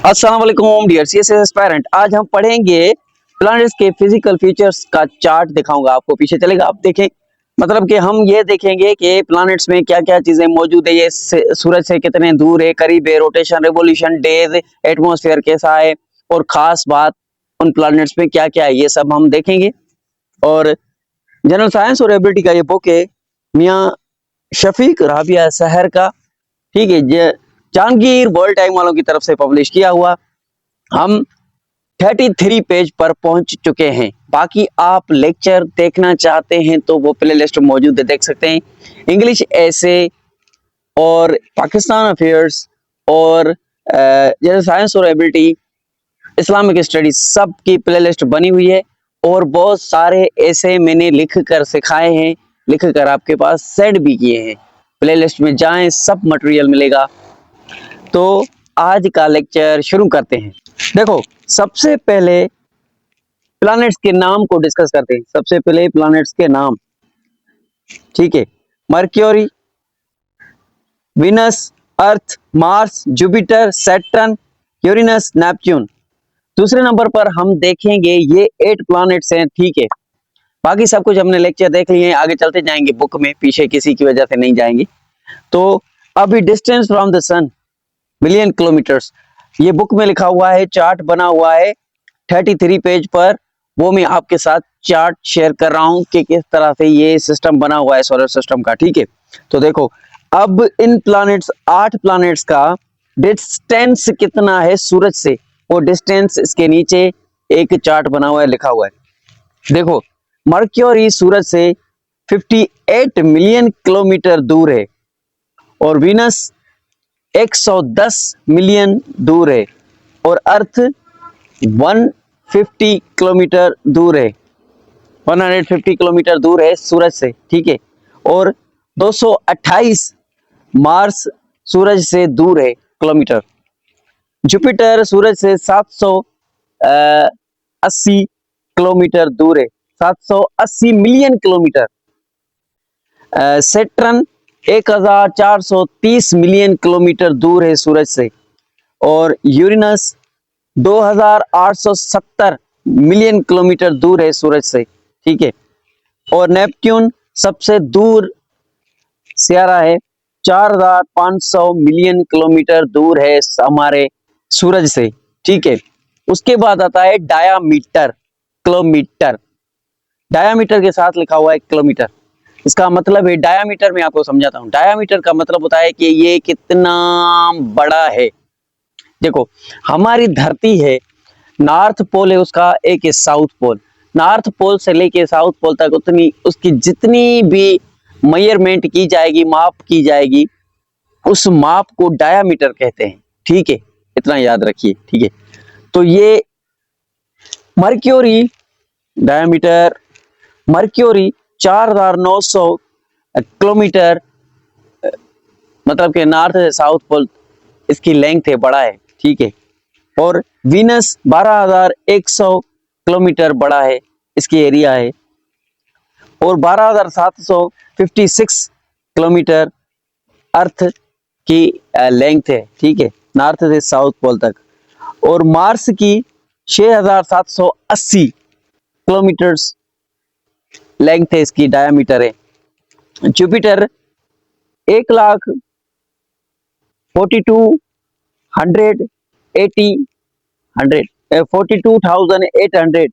अस्सलाम वालेकुम dear CSS aspirant. आज हम पढ़ेंगे प्लैनेट्स के फिजिकल फीचर्स का चार्ट दिखाऊंगा आपको, पीछे चलेगा आप देखें। मतलब कि हम ये देखेंगे कि प्लैनेट्स में क्या क्या चीजें मौजूद है, ये सूरज से कितने दूर है, करीब है, रोटेशन, रेवोल्यूशन, डेज, एटमॉस्फेयर कैसा है और खास बात उन प्लैनेट्स में क्या क्या है, ये सब हम देखेंगे। और जनरल साइंस और एबिलिटी का ये बुक है मियाँ शफीक राबिया सहर का, ठीक है, जहांगीर वर्ल्ड टाइम वालों की तरफ से पब्लिश किया हुआ। हम 33 पेज पर पहुंच चुके हैं। बाकी आप लेक्चर देखना चाहते हैं तो वो प्ले लिस्ट मौजूद है, देख सकते हैं। इंग्लिश ऐसे और पाकिस्तान अफेयर्स और जैसे साइंस और एबिलिटी, इस्लामिक स्टडीज, सब की प्ले लिस्ट बनी हुई है। और बहुत सारे ऐसे मैंने लिख कर सिखाए हैं, लिख कर आपके पास सेंड भी किए हैं। प्ले लिस्ट में जाएं, सब मटेरियल मिलेगा। तो आज का लेक्चर शुरू करते हैं। देखो, सबसे पहले प्लैनेट्स के नाम को डिस्कस करते हैं। सबसे पहले प्लैनेट्स के नाम, ठीक है। Mercury, Venus, Earth, Mars, Jupiter, Saturn, Uranus, Neptune. दूसरे नंबर पर हम देखेंगे ये 8 प्लैनेट्स हैं, ठीक है। बाकी सब कुछ हमने लेक्चर देख लिए हैं, आगे चलते जाएंगे बुक में, पीछे किसी की वजह से नहीं जाएंगे। तो अभी distance from the sun million kilometres, ये बुक में लिखा हुआ है, चार्ट बना हुआ है 33 पेज पर। वो मैं आपके साथ चार्ट शेयर कर रहा हूं कि किस तरह से ये सिस्टम बना हुआ है सोलर सिस्टम का, ठीक है। तो देखो, अब इन प्लैनेट्स 8 प्लैनेट्स का डिस्टेंस कितना है सूरज से, वो डिस्टेंस इसके नीचे एक चार्ट बना हुआ है, लिखा हुआ है। देखो, मर्क्यूरी सूरज से 58 मिलियन किलोमीटर दूर है और वीनस 110 मिलियन दूर है और अर्थ 150 किलोमीटर दूर है, 150 किलोमीटर दूर है सूरज से, ठीक है। और 228 मार्स सूरज से दूर है किलोमीटर। जुपिटर सूरज से 780 किलोमीटर दूर है, 780 million kilometre. Saturn 1430 million kilometre दूर है सूरज से। और यूरेनस 2870 मिलियन किलोमीटर दूर है सूरज से, ठीक है। और नेपट्यून सबसे दूर सियारा है, 4500 मिलियन किलोमीटर दूर है हमारे सूरज से, ठीक है। उसके बाद आता है डायामीटर, किलोमीटर। डायामीटर के साथ लिखा हुआ है किलोमीटर। इसका मतलब है, डायामीटर में आपको समझाता हूं। डायामीटर का मतलब होता है कि ये कितना बड़ा है। देखो, हमारी धरती है, नॉर्थ पोल है उसका, एक है साउथ पोल। नॉर्थ पोल से लेके साउथ पोल तक उतनी उसकी जितनी भी मेजरमेंट की जाएगी, माप की जाएगी, उस माप को डायामीटर कहते हैं, ठीक है। इतना याद रखिए, ठीक है। तो ये मर्क्यूरी डायामीटर, मर्क्यूरी 4900 किलोमीटर, मतलब कि नॉर्थ से साउथ पोल इसकी लेंथ है, बड़ा है, ठीक है। और वीनस 12100 किलोमीटर बड़ा है, इसकी एरिया है। और 12756 किलोमीटर अर्थ की लेंथ है, ठीक है, नॉर्थ से साउथ पोल तक। और मार्स की 6780 किलोमीटर्स लेंथ है, इसकी डायमीटर है। जुपिटर 1,42,800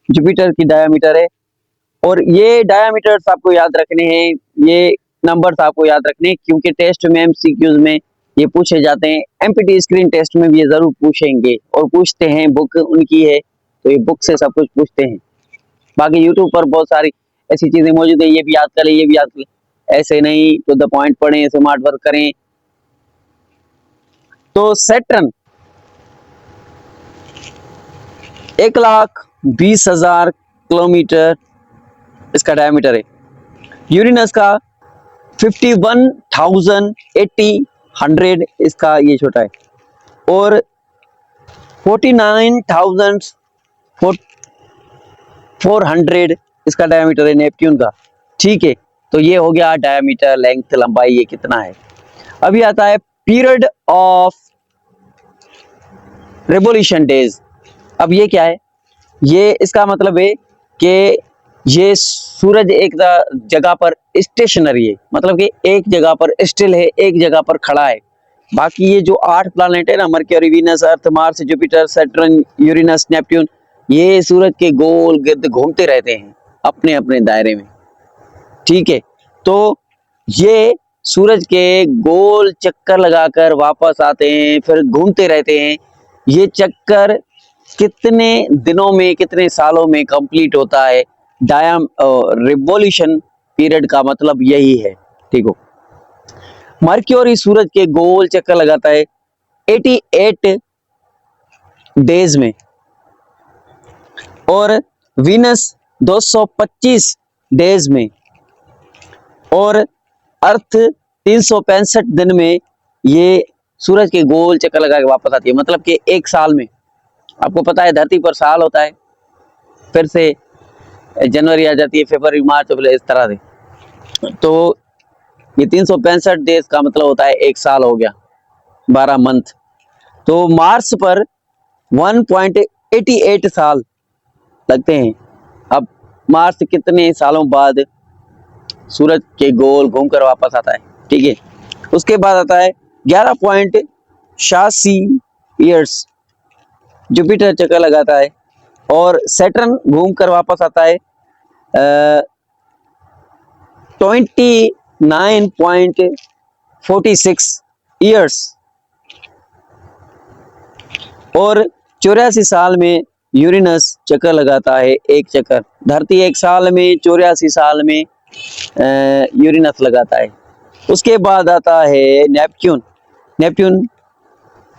जुपिटर की डायमीटर है। और ये डायमीटर्स आपको याद रखने हैं, ये नंबर्स आपको याद रखने हैं, क्योंकि टेस्ट में, एमसीक्यूज में ये पूछे जाते हैं। एमपीटी स्क्रीन टेस्ट में भी ये जरूर पूछेंगे और पूछते हैं, बुक उनकी है तो ये बुक से सब कुछ पूछते हैं। बाकी यूट्यूब पर बहुत सारी ऐसी चीजें मौजूद है, ये भी याद करें, ये भी याद करें, ऐसे नहीं। तो द पॉइंट पढ़ें, स्मार्ट वर्क करें। तो सैटर्न 1,20,000 किलोमीटर इसका डायमीटर है। यूरेनस का 51,80 इसका ये छोटा है। और 49,400 इसका डायमीटर है नेपट्यून का, ठीक है। तो ये हो गया डायमीटर, लेंथ, लंबाई, ये कितना है। अभी आता है पीरियड ऑफ रिवोल्यूशन डेज। अब ये क्या है, ये इसका मतलब है कि ये सूरज एक जगह पर स्टेशनरी है, मतलब कि एक जगह पर स्टिल है, एक जगह पर खड़ा है। बाकी ये जो 8 प्लैनेट है ना, Mercury, Venus, Earth, Mars, Jupiter, Saturn, Uranus, Neptune, ये सूरज के गोल गिर्द घूमते रहते हैं अपने अपने दायरे में। ठीक है, तो ये सूरज के गोल चक्कर लगाकर वापस आते हैं, फिर घूमते रहते हैं। ये चक्कर कितने दिनों में, कितने सालों में कंप्लीट होता है? रिवोल्यूशन पीरियड का मतलब यही है। ठीक हो, मर्क्यूरी सूरज के गोल चक्कर लगाता है 88 डेज में, और वीनस 225 डेज में, और अर्थ 365 दिन में ये सूरज के गोल चक्कर लगा के वापस आती है। मतलब कि एक साल में, आपको पता है धरती पर साल होता है, फिर से जनवरी आ जाती है, फरवरी, मार्च, अप्रैल, इस तरह से। तो ये 365 डेज का मतलब होता है एक साल हो गया, 12 मंथ। तो मार्स पर 1.88 साल लगते हैं। अब मार्स कितने सालों बाद सूरज के गोल घूमकर वापस आता है? ठीक है, उसके बाद आता है 11.86 ईयर्स जुपिटर चक्कर लगाता है, और सैटर्न घूमकर वापस आता है 29.46 ईयर्स, और 84 साल में यूरेनस चक्कर लगाता है, एक चक्कर। धरती एक साल में, 84 साल में यूरेनस लगाता है। उसके बाद आता है नेपच्यून। नेपच्यून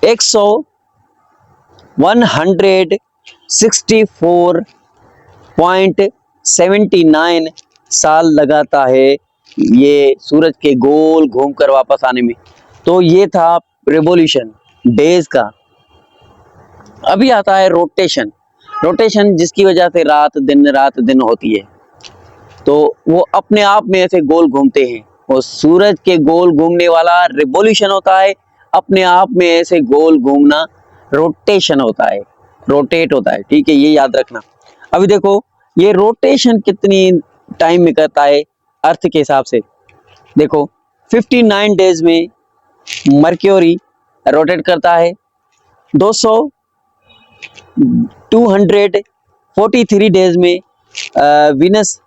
164.79 साल लगाता है ये सूरज के गोल घूमकर वापस आने में। तो ये था रिवोल्यूशन डेज का। अभी आता है रोटेशन। रोटेशन जिसकी वजह से रात दिन होती है। तो वो अपने आप में ऐसे गोल घूमते हैं, और सूरज के गोल घूमने वाला रिवोल्यूशन होता है, अपने आप में ऐसे गोल घूमना रोटेशन होता है, रोटेट होता है। ठीक है, ये याद रखना। अभी देखो ये रोटेशन कितनी टाइम में करता है अर्थ के हिसाब से। देखो 59 डेज में मर्क्यूरी रोटेट करता है, 243 डेज में वीनस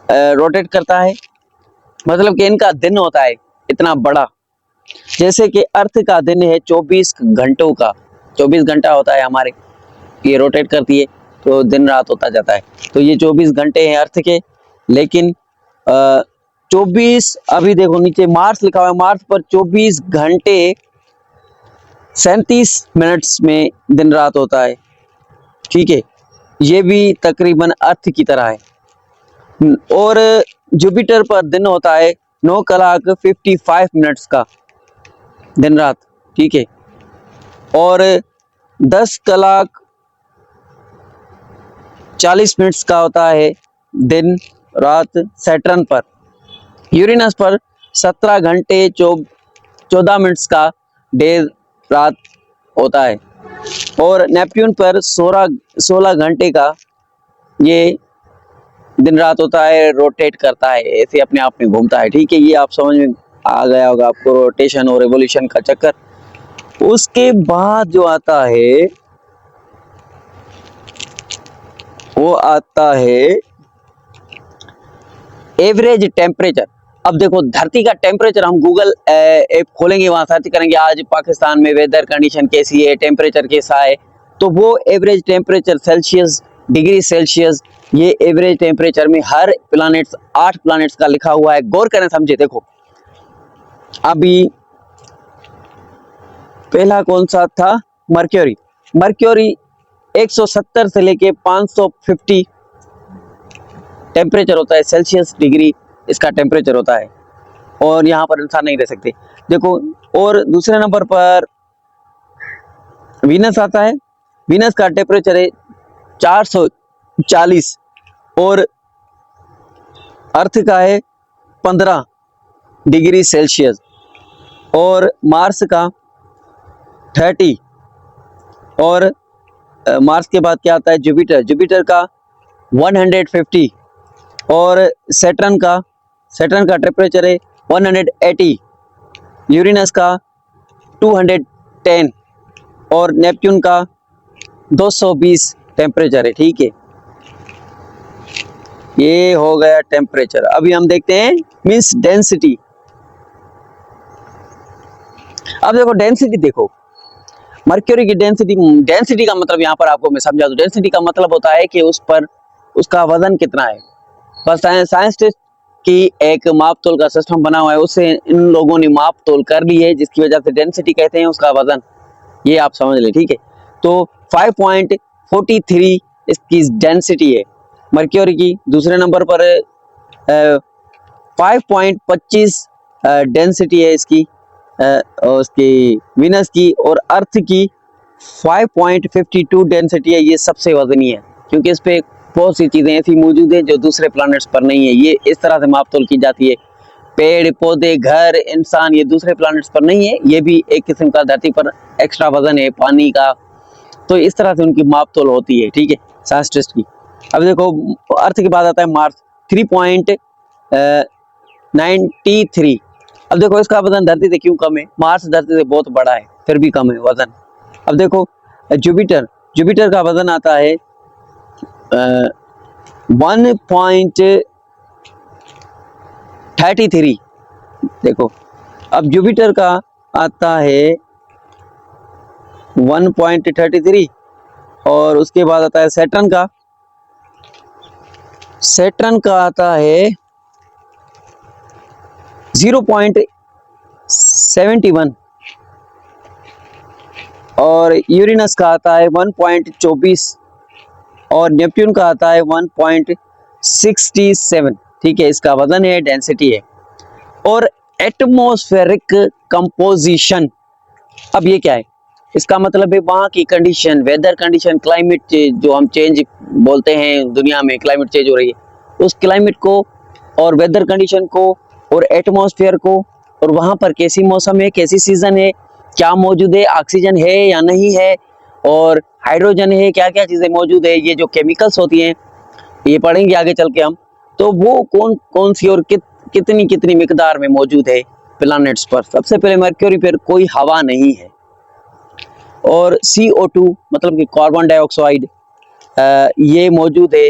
रोटेट करता है। मतलब कि इनका दिन होता है इतना बड़ा, जैसे कि अर्थ का दिन है 24 घंटों का, 24 घंटा होता है हमारे, ये रोटेट करती है तो दिन रात होता जाता है। तो ये 24 घंटे हैं अर्थ के, लेकिन 24, अभी देखो नीचे मार्स लिखा हुआ है, मार्स पर 24 घंटे 37 मिनट्स में दिन रात होता है। ठीक है, ये भी तकरीबन अर्थ की तरह है। और जुपिटर पर दिन होता है 9 कलाक 55 मिनट्स का दिन रात। ठीक है, और 10 कलाक 40 मिनट्स का होता है दिन रात सैटर्न पर। यूरेनस पर 17 घंटे 14 मिनट्स का डे रात होता है, और नेपट्यून पर 16 घंटे का ये दिन रात होता है, रोटेट करता है, ऐसे अपने आप में घूमता है। ठीक है, ये आप समझ में आ गया होगा आपको रोटेशन और रिवोल्यूशन का चक्कर। उसके बाद जो आता है वो आता है एवरेज टेम्परेचर। अब देखो धरती का टेम्परेचर, हम गूगल ऐप खोलेंगे, वहां सर्च करेंगे आज पाकिस्तान में वेदर कंडीशन कैसी है, टेम्परेचर कैसा है, तो वो average temperature Celsius, degree Celsius, ये एवरेज टेम्परेचर में हर प्लैनेट्स, 8 प्लैनेट्स का लिखा हुआ है। गौर करें, समझे। देखो अभी पहला कौन सा था? मर्क्यूरी। मर्क्यूरी 170 से लेके 550 टेम्परेचर होता है, सेल्सियस डिग्री इसका टेम्परेचर होता है, और यहाँ पर इंसान नहीं रह सकते। देखो, और दूसरे नंबर पर वीनस आता है। वीनस का टेम्परेचर है 440, और अर्थ का है 15 डिग्री सेल्सियस, और मार्स का 30, और मार्स के बाद क्या आता है? जुपिटर। जुपिटर का 150 और सैटर्न का टेम्परेचर है 180, यूरेनस का 210 और नेपच्यून का 220 टेम्परेचर है। ठीक है, ये हो गया टेम्परेचर। अभी हम देखते हैं मींस डेंसिटी। अब देखो डेंसिटी, देखो मर्क्यूरी की डेंसिटी का मतलब यहाँ पर आपको मैं समझा दूं। डेंसिटी का मतलब होता है कि उस पर उसका वजन कितना है। बस साइंटिस्ट की एक माप तोल का सिस्टम बना हुआ है, उससे इन लोगों ने माप तोल कर ली है, जिसकी वजह से डेंसिटी कहते हैं उसका वजन। ये आप समझ लें, ठीक है। तो 5.43 इसकी डेंसिटी है मर्क्यूरी की। दूसरे नंबर पर 5.25 डेंसिटी है इसकी उसकी वीनस की, और अर्थ की 5.52 डेंसिटी है। ये सबसे वजनी है क्योंकि इस पे बहुत सी चीजें ऐसी मौजूद हैं जो दूसरे प्लैनेट्स पर नहीं है। ये इस तरह से माप तोल की जाती है। पेड़ पौधे, घर, इंसान, ये दूसरे प्लैनेट्स पर नहीं है। ये भी एक किस्म का धरती पर एक्स्ट्रा वजन है पानी का। तो इस तरह से उनकी माप तोल होती है, ठीक है, साइंटिस्ट की। अब देखो अर्थ के बाद आता है मार्स 3.93। अब देखो इसका वजन धरती से क्यों कम है? मार्स धरती से बहुत बड़ा है फिर भी कम है वजन। अब देखो जुपिटर का वजन आता है 1.33। देखो अब जुपिटर का आता है 1.33 और उसके बाद आता है सैटर्न का आता है 0.71 और यूरेनस का आता है 1.24 और नेपच्यून का आता है 1.67। ठीक है, इसका वजन है, डेंसिटी है। और एटमॉस्फेरिक कंपोजिशन, अब ये क्या है? इसका मतलब है वहाँ की कंडीशन, वेदर कंडीशन, क्लाइमेट जो हम चेंज बोलते हैं, दुनिया में क्लाइमेट चेंज हो रही है, उस क्लाइमेट को और वेदर कंडीशन को और एटमॉस्फेयर को, और वहाँ पर कैसी मौसम है, कैसी सीजन है, क्या मौजूद है, ऑक्सीजन है या नहीं है, और हाइड्रोजन है, क्या क्या चीजें मौजूद है, ये जो केमिकल्स होती हैं ये पढ़ेंगे आगे चल के हम। तो वो कौन कौन सी और कितनी कितनी मिकदार में मौजूद है प्लैनेट्स पर। सबसे पहले मर्क्यूरी पर कोई हवा नहीं है, और CO2 मतलब कि कार्बन डाइऑक्साइड ये मौजूद है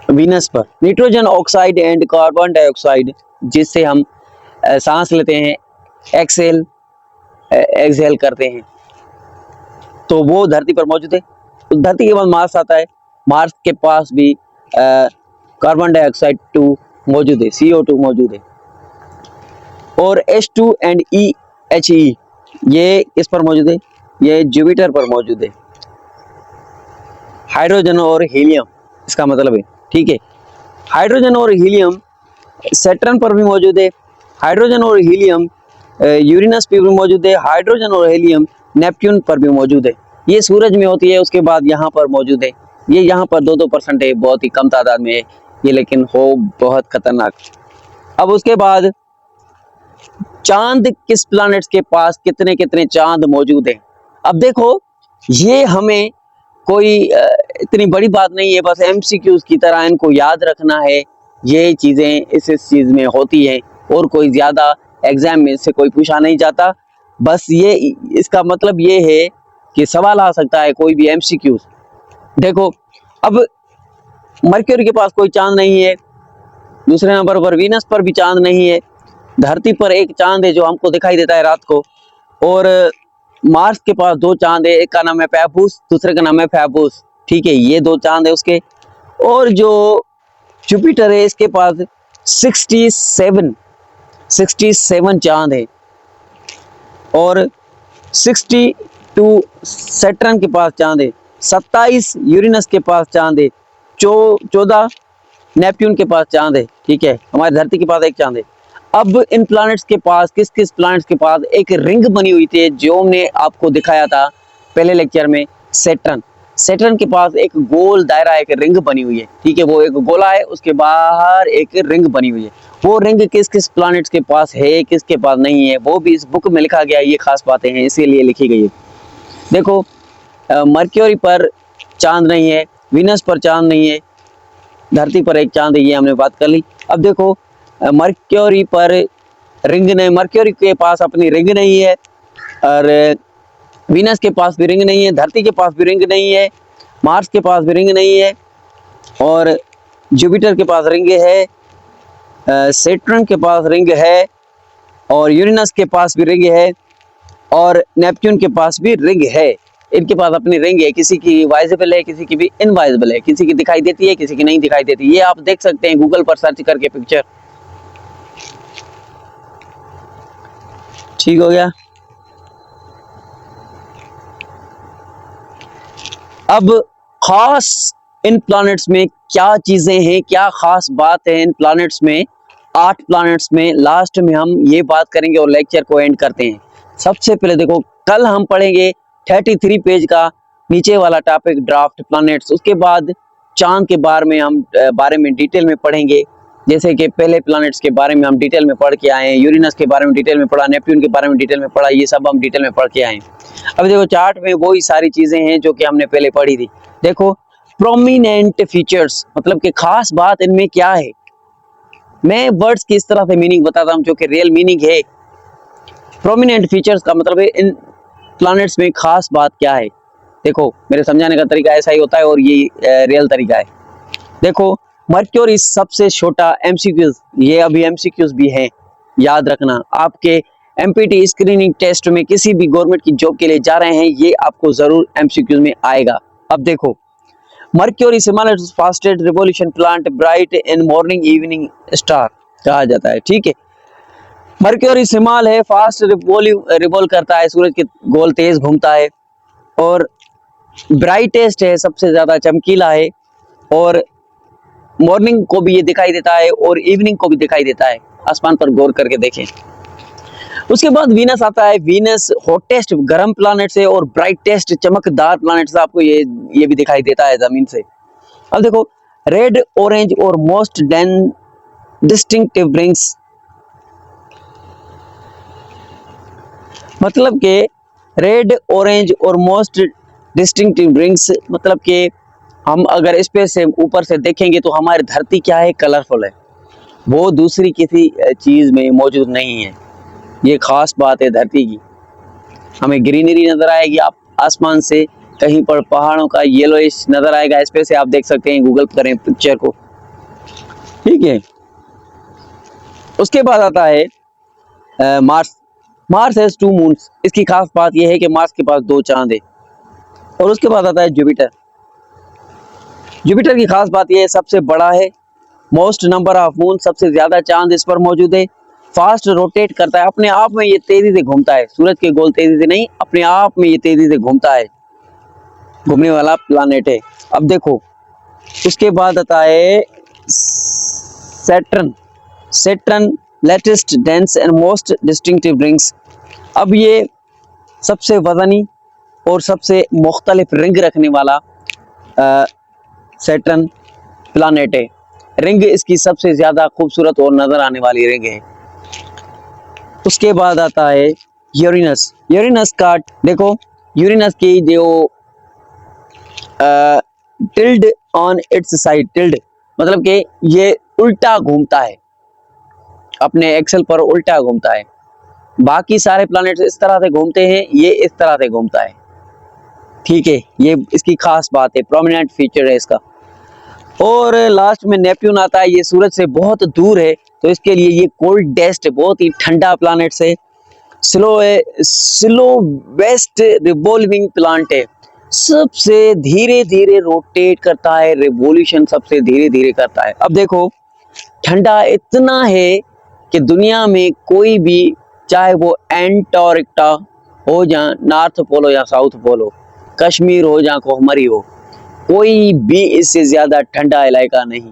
वीनस पर। Nitrogen oxide and carbon dioxide जिससे हम सांस लेते हैं, एक्सहेल करते हैं, तो वो धरती पर मौजूद है। धरती के बाद मार्स आता है। मार्स के पास भी कार्बन डाइऑक्साइड 2 मौजूद है, CO2 मौजूद है। और H2 एंड EHE ये किस पर मौजूद है? ये जुपिटर पर मौजूद है। हाइड्रोजन और हीलियम इसका मतलब है, ठीक है। हाइड्रोजन और हीलियम सैटर्न पर भी मौजूद है। हाइड्रोजन और हीलियम यूरेनस पर भी मौजूद है। हाइड्रोजन और हीलियम नेपच्यून पर भी मौजूद है। ये सूरज में होती है, उसके बाद यहाँ पर मौजूद है। ये यहाँ पर 2% है, बहुत ही कम तादाद में है ये, लेकिन हो बहुत खतरनाक। अब उसके बाद चांद, किस प्लैनेट्स के पास कितने कितने चांद मौजूद हैं। अब देखो ये हमें कोई इतनी बड़ी बात नहीं है, बस MCQs की तरह इनको याद रखना है। ये चीजें इस चीज में होती हैं और कोई ज्यादा एग्जाम में से कोई पूछा नहीं जाता। बस ये इसका मतलब ये है कि सवाल आ सकता है कोई भी MCQs। देखो अब मर्क्यूरी के पास कोई चांद नहीं है, दूसरे नंबर पर वीनस पर भी चांद नहीं है, धरती पर एक चांद है जो हमको दिखाई देता है रात को, और मार्स के पास 2 चांद है, एक का नाम है पैफूस, दूसरे का नाम है फैबूस, ठीक है, ये 2 चांद है उसके। और जो जुपिटर है इसके पास 67 चांद है, और 62 सैटर्न के पास चांद है, 27 यूरेनस के पास चांद है, 14 नेपच्यून के पास चांद है, ठीक है। हमारी धरती के पास एक चांद है। अब इन प्लैनेट्स के पास किस किस प्लैनेट्स के पास एक रिंग बनी हुई थी जो हमने आपको दिखाया था पहले लेक्चर में, सैटर्न। सैटर्न के पास एक गोल दायरा, एक रिंग बनी हुई है, ठीक है, वो एक गोला है, उसके बाहर एक रिंग बनी हुई है। वो रिंग किस किस प्लैनेट्स के पास है, किसके पास नहीं है, वो भी इस बुक में लिखा गया है। ये खास बातें हैं, इसीलिए लिखी गई है। देखो, मर्क्यूरी पर चांद नहीं है, वीनस पर चांद नहीं है, धरती पर एक चांद है, ये हमने बात कर ली। अब देखो, मर्क्यूरी पर रिंग नहीं, मर्क्यूरी के पास अपनी रिंग नहीं है, और वीनस के पास भी रिंग नहीं है, धरती के पास भी रिंग नहीं है, मार्स के पास भी रिंग नहीं है, और जुपिटर के पास रिंग है, सैटर्न के पास रिंग है, और यूरेनस के पास भी रिंग है, और नेपच्यून के पास भी रिंग है। इनके पास अपनी रिंग है, किसी की वाइजेबल है, किसी की भी इनवाइजेबल है, किसी की दिखाई देती है, किसी की नहीं दिखाई देती। ये आप देख सकते हैं गूगल पर सर्च करके पिक्चर। ठीक हो गया। अब खास इन प्लैनेट्स में क्या चीजें हैं, क्या खास बात है इन प्लैनेट्स में, 8 प्लैनेट्स में, लास्ट में हम ये बात करेंगे और लेक्चर को एंड करते हैं। सबसे पहले देखो, कल हम पढ़ेंगे 33 पेज का नीचे वाला टॉपिक ड्राफ्ट प्लैनेट्स। उसके बाद चांद के बारे में डिटेल में पढ़ेंगे। जैसे कि पहले प्लैनेट्स के बारे में हम डिटेल में पढ़ के आए हैं, यूरेनस के बारे में डिटेल में पढ़ा, नेपच्यून के बारे में डिटेल में पढ़ा, ये सब हम डिटेल में पढ़ के आए हैं। अब देखो, चार्ट में वही सारी चीजें हैं जो कि हमने पहले पढ़ी थी। देखो, प्रोमिनेंट फीचर्स मतलब कि खास बात इनमें क्या है। मैं वर्ड्स की इस तरह से मीनिंग बताता हूं जो कि रियल मीनिंग है। प्रोमिनेंट फीचर्स का मतलब है इन प्लैनेट्स में खास बात क्या है। देखो, मेरे समझाने का तरीका ऐसा ही होता है और ये रियल तरीका है। देखो, मर्क्यूरी सबसे छोटा, एमसीक्यूज, ये अभी एमसीक्यूज भी हैं, याद रखना। आपके एमपीटी स्क्रीनिंग टेस्ट में किसी भी गवर्नमेंट की जॉब के लिए जा रहे हैं, ये आपको जरूर एमसीक्यूज में आएगा। अब देखो, mercury similar fastest revolution plant bright in morning evening star कहा जाता है, ठीक है। मर्क्यूरी सिमाल है, फास्ट रिवॉल्व करता है, सूरज के गोल तेज घूमता है, और ब्राइटेस्ट है, सबसे ज्यादा चमकीला है, और मॉर्निंग को भी ये दिखाई देता है और इवनिंग को भी दिखाई देता है। आसमान पर गौर करके देखें। उसके बाद वीनस आता है। वीनस हॉटेस्ट गर्म प्लैनेट से और ब्राइटेस्ट चमकदार प्लैनेट से आपको ये भी दिखाई देता है जमीन से। अब देखो, रेड, ऑरेंज और मोस्ट डिस्टिंक्टिव रिंग्स, मतलब के रेड, ऑरेंज और मोस्ट डिस्टिंक्टिव रिंग्स मतलब के हम अगर स्पेस से ऊपर से देखेंगे तो हमारी धरती क्या है, कलरफुल है, वो दूसरी किसी चीज में मौजूद नहीं है। ये खास बात है धरती की। हमें ग्रीनरी नजर आएगी, आप आसमान से कहीं पर पहाड़ों का येलोइश नजर आएगा, इस पे से आप देख सकते हैं, गूगल करें पिक्चर को, ठीक है। उसके बाद आता है मार्स। Mars has 2 moons. इसकी खास बात यह है कि मार्स के पास 2 चांद है। और उसके बाद आता है जुपिटर। जुपिटर की खास बात यह है, सबसे बड़ा है, मोस्ट नंबर ऑफ मून, सबसे ज्यादा चांद इस पर मौजूद है, फास्ट रोटेट करता है, अपने आप में ये तेजी से घूमता है, सूरज के गोल तेजी से नहीं, अपने आप में ये तेजी से घूमता है, घूमने वाला प्लानेट है। अब देखो, उसके बाद आता है Saturn. Saturn latest dense and most distinctive rings. अब ये सबसे वजनी और सबसे मुख्तलिफ रिंग रखने वाला सैटर्न प्लानेट है। रिंग इसकी सबसे ज्यादा खूबसूरत और नजर आने वाली रिंग है। उसके बाद आता है यूरेनस। यूरेनस का देखो, यूरेनस की जो tilde on it's side, tilde मतलब कि ये उल्टा घूमता है, अपने एक्सल पर उल्टा घूमता है। बाकी सारे प्लैनेट्स इस तरह से घूमते हैं, ये इस तरह से घूमता है, ठीक है। ये इसकी खास बात है, प्रोमिनेंट फीचर है इसका। और लास्ट में नेपच्यून आता है। ये सूरज से बहुत दूर है, तो इसके लिए ये कोल्डेस्ट, बहुत ही ठंडा प्लैनेट है। स्लो वेस्ट रिवॉल्विंग प्लांट है, सबसे धीरे धीरे रोटेट करता है, रिवॉल्यूशन सबसे धीरे धीरे करता है। अब देखो, ठंडा इतना है कि दुनिया में कोई भी, चाहे वो एंटार्क्टिका हो या नॉर्थ पोल हो या साउथ पोल हो, कश्मीर हो या कोहमरी हो, कोई भी इससे ज्यादा ठंडा इलाका नहीं।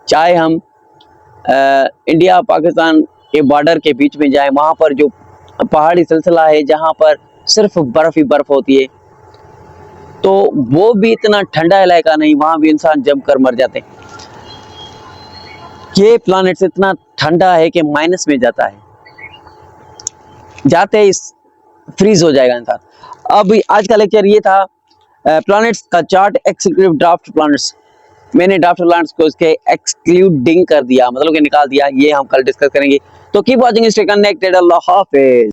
चाहे हम इंडिया पाकिस्तान के बॉर्डर के बीच में जाए, वहां पर जो पहाड़ी सिलसिला है जहां पर सिर्फ बर्फ ही बर्फ होती है, तो वो भी इतना ठंडा इलाका नहीं, वहां भी इंसान जम कर मर जाते हैं। ये प्लैनेट्स इतना ठंडा है कि माइनस में जाता है, जाते ही फ्रीज हो जाएगा इंसान। अब आज का लेक्चर ये था प्लैनेट्स का चार्ट, एक्सक्लूसिव ड्राफ्ट प्लैनेट्स। मैंने ड्राफ्ट प्लैनेट्स को इसके एक्सक्लूडिंग कर दिया, मतलब कि निकाल दिया। ये हम कल डिस्कस करेंगे। तो कीप वॉचिंग, स्टे कनेक्टेड। अल्लाह हाफिज।